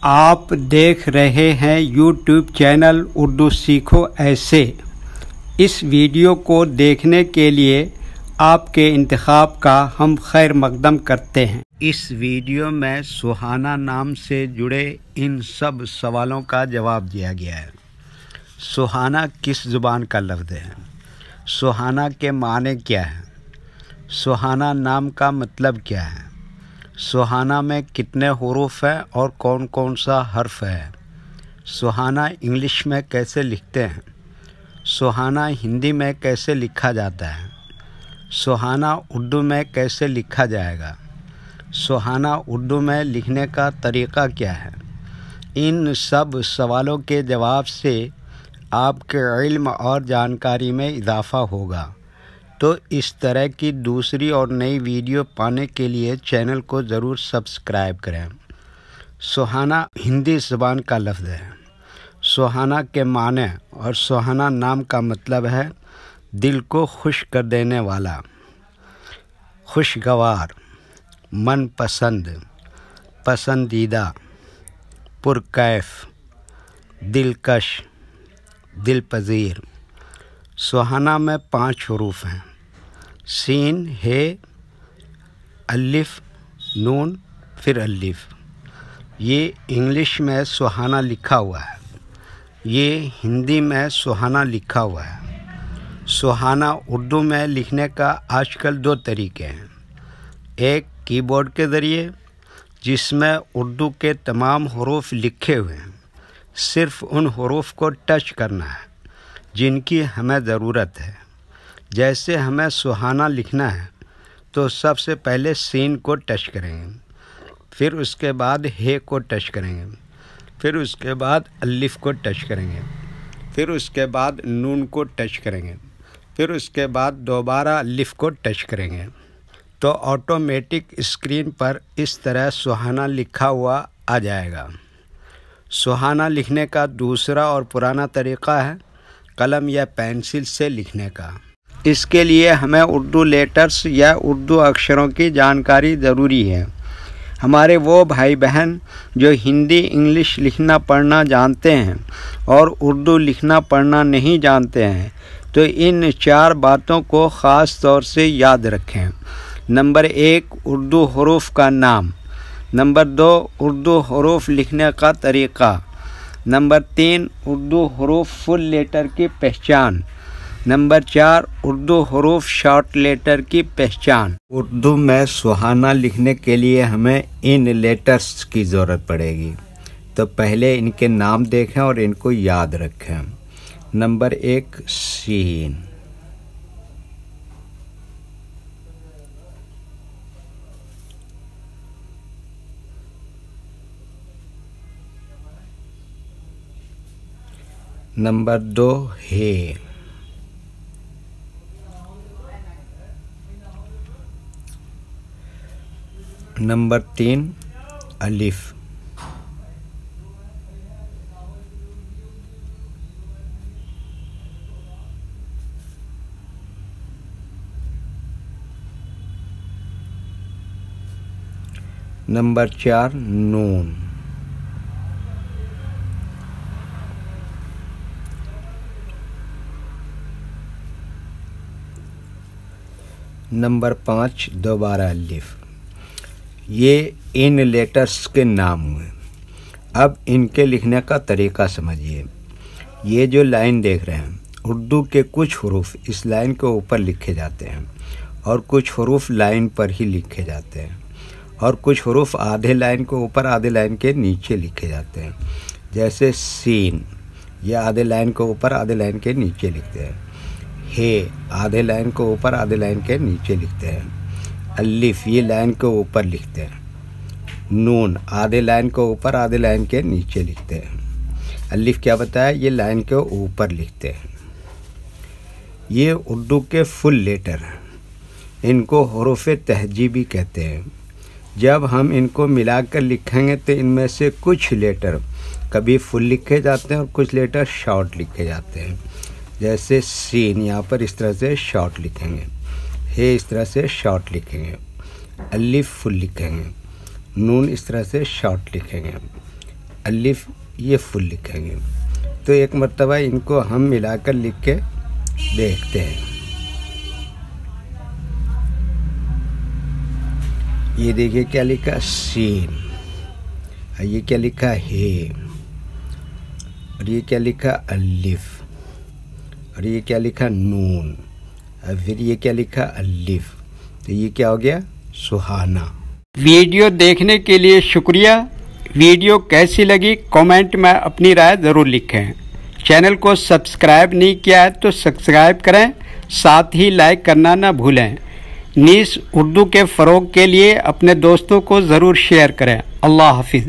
آپ دیکھ رہے ہیں یوٹیوب چینل اردو سیکھو ایسے۔ اس ویڈیو کو دیکھنے کے لیے آپ کے انتخاب کا ہم خیر مقدم کرتے ہیں۔ اس ویڈیو میں سہانا نام سے جڑے ان سب سوالوں کا جواب دیا گیا ہے۔ سہانا کس زبان کا لفظ ہے؟ سہانا کے معنی کیا ہے؟ سہانا نام کا مطلب کیا ہے؟ سہانا میں کتنے حروف ہیں اور کون کون سا حرف ہے؟ سہانا انگلش میں کیسے لکھتے ہیں؟ سہانا ہندی میں کیسے لکھا جاتا ہے؟ سہانا اردو میں کیسے لکھا جائے گا؟ سہانا اردو میں لکھنے کا طریقہ کیا ہے؟ ان سب سوالوں کے جواب سے آپ کے علم اور جانکاری میں اضافہ ہوگا۔ تو اس طرح کی دوسری اور نئی ویڈیو پانے کے لیے چینل کو ضرور سبسکرائب کریں۔ سہانا ہندی زبان کا لفظ ہے۔ سہانا کے معنی اور سہانا نام کا مطلب ہے دل کو خوش کر دینے والا، خوشگوار، من پسند، پسندیدہ، پرکیف، دلکش، دل پذیر۔ سہانا میں 5 حروف ہیں: سین، ہے، الف، نون، پھر الف۔ یہ انگلش میں سہانا لکھا ہوا ہے، یہ ہندی میں سہانا لکھا ہوا ہے۔ سہانا اردو میں لکھنے کا آج کل 2 طریقے ہیں، ایک کی بورڈ کے ذریعے جس میں اردو کے تمام حروف لکھے ہوئے ہیں، صرف ان حروف کو ٹچ کرنا ہے جن کی ہمیں ضرورت ہے۔ جیسے ہمیں سہانا لکھنا ہے تو سب سے پہلے سین کو ٹچ کریں گے، پھر اس کے بعد ہے کو ٹچ کریں گے، پھر اس کے بعد الف کو ٹچ کریں گے، پھر اس کے بعد نون کو ٹچ کریں گے، پھر اس کے بعد دوبارہ الف کو ٹچ کریں گے تو آٹومیٹک اسکرین پر اس طرح سہانا لکھا ہوا آ جائے گا۔ سہانا لکھنے کا دوسرا اور پرانا طریقہ ہے قلم یا پینسل سے لکھنے کا۔ اس کے لیے ہمیں اردو لیٹرز یا اردو اکشروں کی جانکاری ضروری ہے۔ ہمارے وہ بھائی بہن جو ہندی انگلش لکھنا پڑھنا جانتے ہیں اور اردو لکھنا پڑھنا نہیں جانتے ہیں تو ان 4 باتوں کو خاص طور سے یاد رکھیں۔ نمبر 1، اردو حروف کا نام۔ نمبر 2، اردو حروف لکھنے کا طریقہ۔ نمبر 3، اردو حروف فل لیٹر کی پہچان۔ نمبر 4، اردو حروف شارٹ لیٹر کی پہچان۔ اردو میں سہانا لکھنے کے لیے ہمیں ان لیٹرز کی ضرورت پڑے گی، تو پہلے ان کے نام دیکھیں اور ان کو یاد رکھیں۔ نمبر 1، سین۔ نمبر 2، ہے۔ نمبر 3، الف۔ نمبر 4، نون۔ نمبر 5، دوبارہ الف۔ یہ ان لیٹرز کے نام ہوئے۔ اب ان کے لکھنے کا طریقہ سمجھیے۔ یہ جو لائن دیکھ رہے ہیں، اردو کے کچھ حروف اس لائن کے اوپر لکھے جاتے ہیں اور کچھ حروف لائن پر ہی لکھے جاتے ہیں اور کچھ حروف آدھے لائن کے اوپر آدھے لائن کے نیچے لکھے جاتے ہیں۔ جیسے سین، یہ آدھے لائن کے اوپر آدھے لائن کے نیچے لکھتے ہیں۔ ہے، آدھے لائن کے اوپر آدھے لائن کے نیچے لکھتے ہیں۔ الف، یہ لائن کے اوپر لکھتے ہیں۔ نون، آدھے لائن کے اوپر آدھے لائن کے نیچے لکھتے ہیں۔ الف کیا بتایا؟ یہ لائن کے اوپر لکھتے ہیں۔ یہ اردو کے فل لیٹر ہیں، ان کو حروف تہجیبی کہتے ہیں۔ جب ہم ان کو ملا کر لکھیں گے تو ان میں سے کچھ لیٹر کبھی فل لکھے جاتے ہیں اور کچھ لیٹر شارٹ لکھے جاتے ہیں۔ جیسے سین، یہاں پر اس طرح سے شارٹ لکھیں گے، ہے اس طرح سے شارٹ لکھیں گے، الف فل لکھیں گے، نون اس طرح سے شارٹ لکھیں گے، الف یہ فل لکھیں گے. تو ایک مرتبہ ان کو ہم ملا کر لکھ کے دیکھتے ہیں. یہ دیکھیے کیا لکھا سین، یہ کیا لکھا ہے، اور یہ کیا لکھا الف، اور یہ کیا لکھا نون، اور پھر یہ کیا لکھا الف. تو یہ کیا ہو گیا سہانا. ویڈیو دیکھنے کے لیے شکریہ. ویڈیو کیسی لگی کامنٹ میں اپنی رائے ضرور لکھیں. چینل کو سبسکرائب نہیں کیا ہے تو سبسکرائب کریں، ساتھ ہی لائک کرنا نہ بھولیں. نیز اردو کے فروغ کے لیے اپنے دوستوں کو ضرور شیئر کریں. اللہ حافظ.